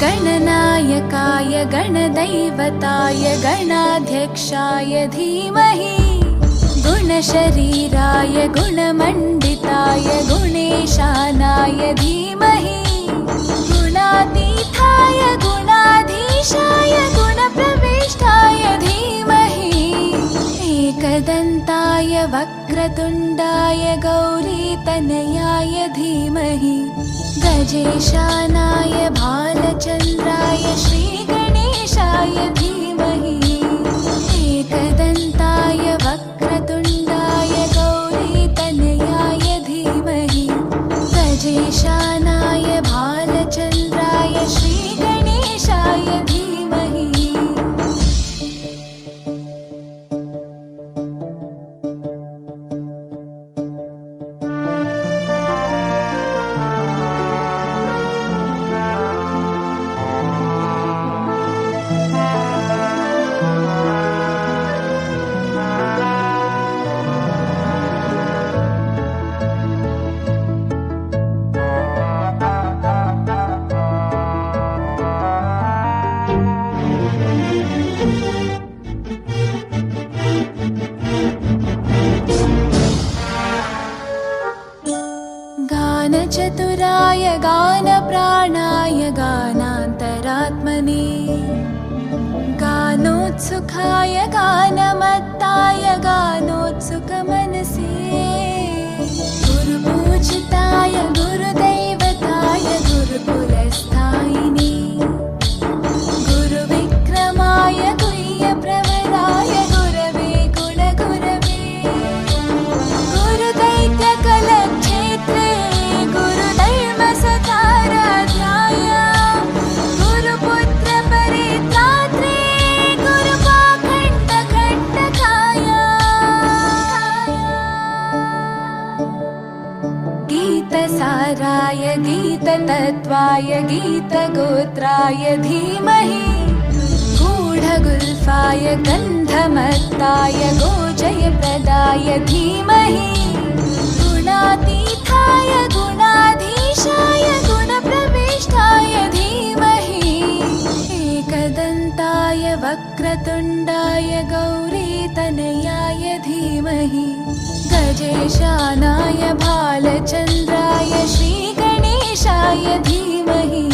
गणनायकाय गणदैवताय गणाध्यक्षाय धीमहि गुणशरीराय गुणमण्डिताय गुणेशानाय धीमहि गुणातीताय गुणाधीशाय गुणप्रविष्टाय धीमहि एकदन्ताय वक्रतुण्डाय गौरीतनयाय धीमहि गजेशानाय भालचन्द्राय श्रीगणेशाय धीमहि एकदन्ताय वक्रतुण्डाय गौरीतनयाय धीमहि गजेशानाय भालचन्द्राय श्रीगणेशाय धीमहि। गानचतुराय गानप्राणाय गानान्तरात्मने गानोत्सुकाय गानमत्ताय गानोत्सुकमनसे गुरुपूजिताय गुरुदैवताय गुरुकुलस्थायिने गुरुविक्रमाय गुह्यप्रवराय गुरवे गुणगुरवे गुरुदैत्यकलक्षेत्रे गुरुधर्मसकाराध्याय गुरुपुत्रपरित्रात्रे गुरुपाखण्डखण्डकाय गीतसाराय गीततत्त्वाय गीतगोत्राय धीमहि गूढगुल्फाय गन्धमत्ताय गोजयप्रदाय धीमहि गुणातीताय गुणाधीशाय गुणप्रविष्टाय धीमहि एकदन्ताय वक्रतुण्डाय गौरीतनयाय धीमहि गजेशानाय भालचन्द्राय श्रीगणेशाय धीमहि।